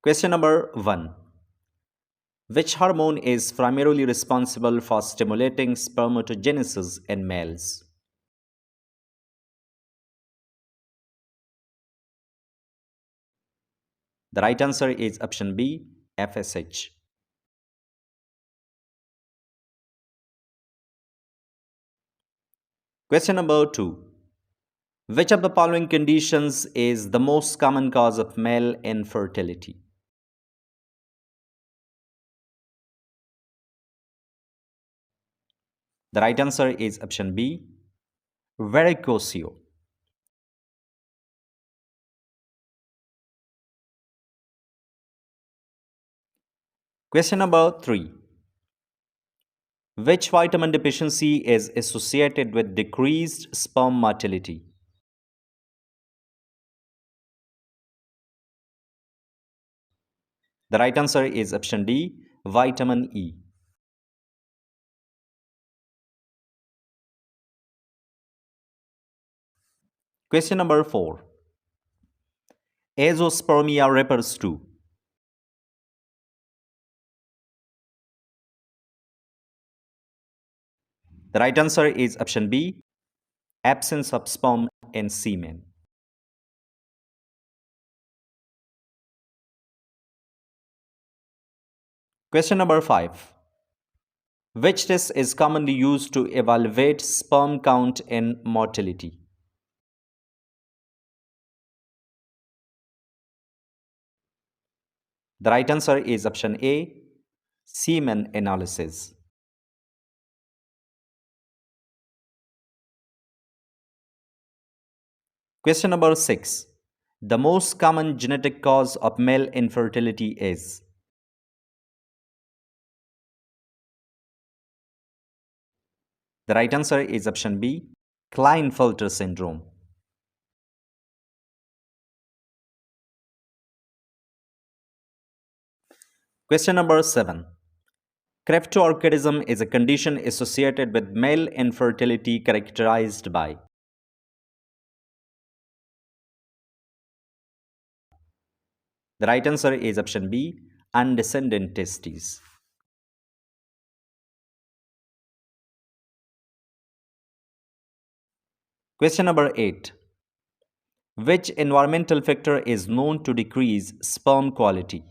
Question number 1. Which hormone is primarily responsible for stimulating spermatogenesis in males? The right answer is option B, FSH. Question number 2. Which of the following conditions is the most common cause of male infertility? The right answer is option B, varicocele. Question number 3. Which vitamin deficiency is associated with decreased sperm motility? The right answer is option D, vitamin E. Question number 4. Azoospermia refers to. The right answer is option B, absence of sperm in semen. Question number 5. Which test is commonly used to evaluate sperm count in motility? The right answer is option A, semen analysis. Question number 6. The most common genetic cause of male infertility is. The right answer is option B, Klinefelter syndrome. Question number 7. Cryptorchidism is a condition associated with male infertility characterized by. The right answer is option B, undescended testes. Question number 8. Which environmental factor is known to decrease sperm quality?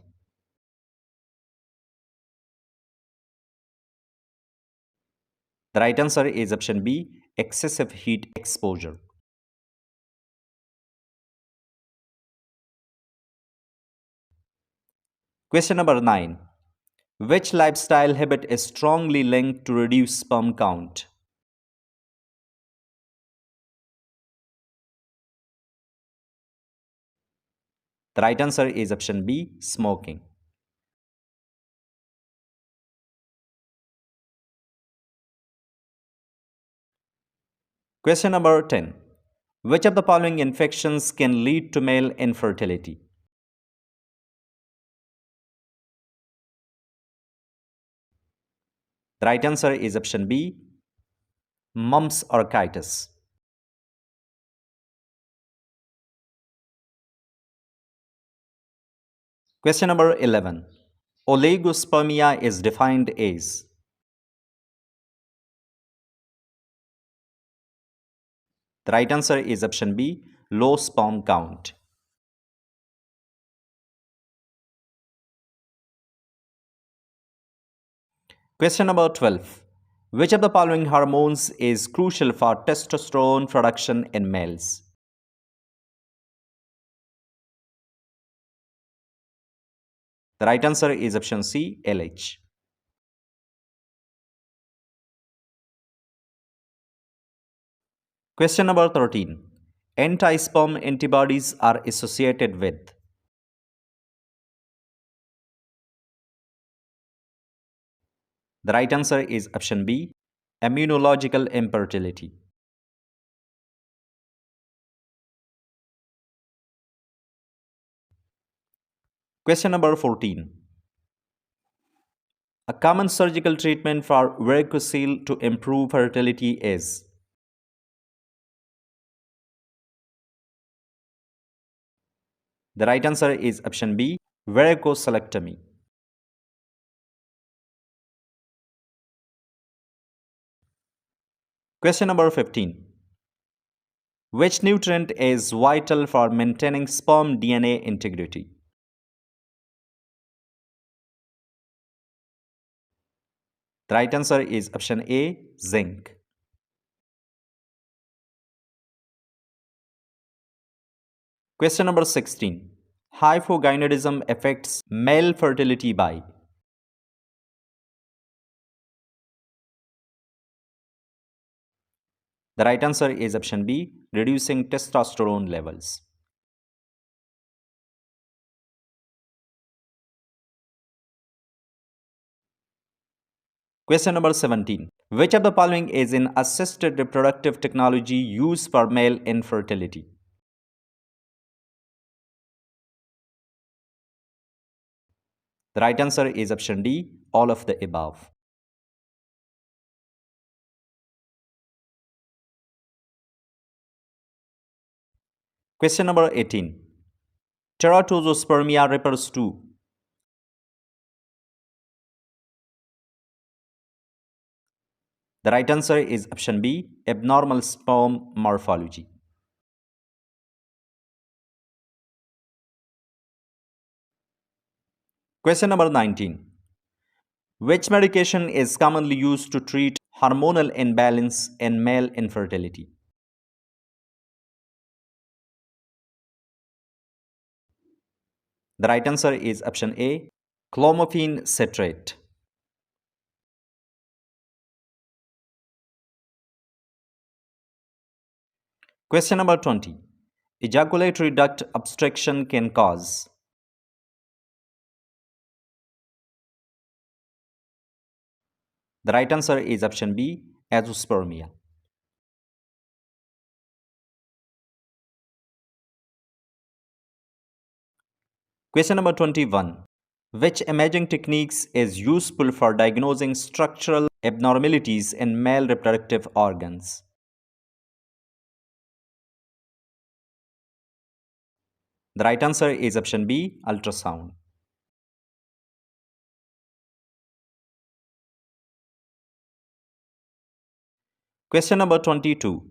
The right answer is option B, excessive heat exposure. Question number 9. Which lifestyle habit is strongly linked to reduce sperm count? The right answer is option B, smoking. Question number 10. Which of the following infections can lead to male infertility? The right answer is option B, mumps orchitis. Question number 11. Oligospermia is defined as. The right answer is option B, low sperm count. Question number 12. Which of the following hormones is crucial for testosterone production in males? The right answer is option C, LH. Question number 13. Anti-sperm antibodies are associated with. The right answer is option B, immunological infertility. Question number 14. A common surgical treatment for varicocele to improve fertility is. The right answer is option B, Varicocelectomy. Question number 15. Which nutrient is vital for maintaining sperm DNA integrity? The right answer is option A, zinc. Question number 16. Hypogonadism affects male fertility by. The right answer is option B, reducing testosterone levels. Question number 17. Which of the following is in assisted reproductive technology used for male infertility? The right answer is option D, all of the above. Question number 18. Teratozospermia refers to. The right answer is option B, abnormal sperm morphology. Question number 19. Which medication is commonly used to treat hormonal imbalance in male infertility? The right answer is option A, clomiphene citrate. Question number 20. Ejaculatory duct obstruction can cause. The right answer is option B, azoospermia. Question number 21. Which imaging techniques is useful for diagnosing structural abnormalities in male reproductive organs? The right answer is option B, ultrasound. Question number 22.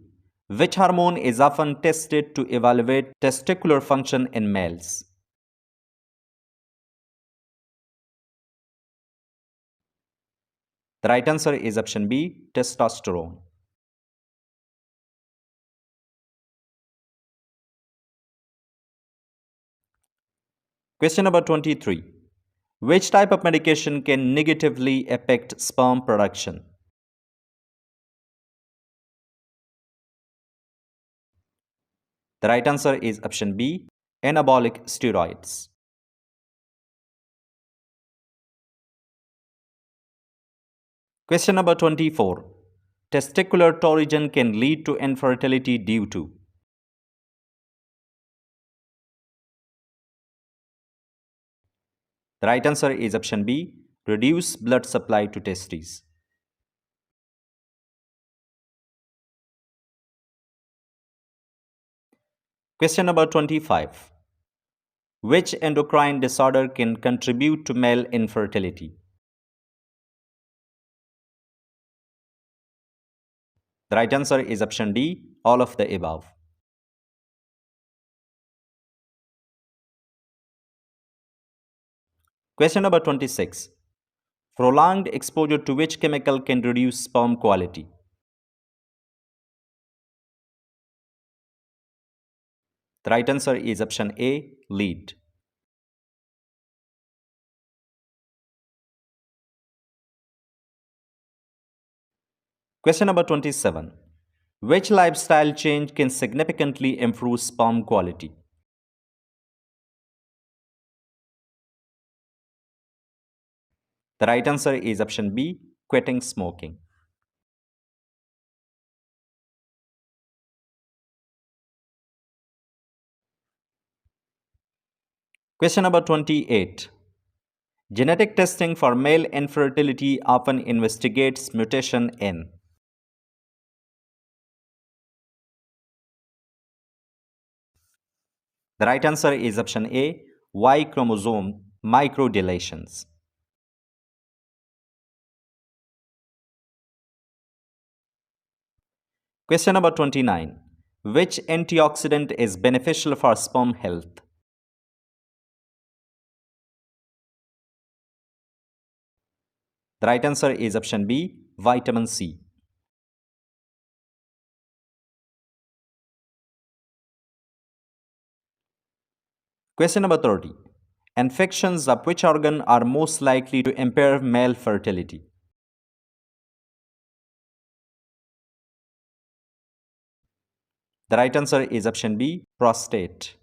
Which hormone is often tested to evaluate testicular function in males? The right answer is option B, testosterone. Question number 23. Which type of medication can negatively affect sperm production? The right answer is option B, anabolic steroids. Question number 24. Testicular torsion can lead to infertility due to. The right answer is option B, reduced blood supply to testes. Question number 25. Which endocrine disorder can contribute to male infertility? The right answer is option D, all of the above. Question number 26. Prolonged exposure to which chemical can reduce sperm quality? The right answer is option A, lead. Question number 27. Which lifestyle change can significantly improve sperm quality? The right answer is option B, quitting smoking. Question number 28. Genetic testing for male infertility often investigates mutation in. The right answer is option A, Y chromosome microdeletions. Question number 29. Which antioxidant is beneficial for sperm health? The right answer is option B, vitamin C. Question number 30. Infections of which organ are most likely to impair male fertility? The right answer is option B, prostate.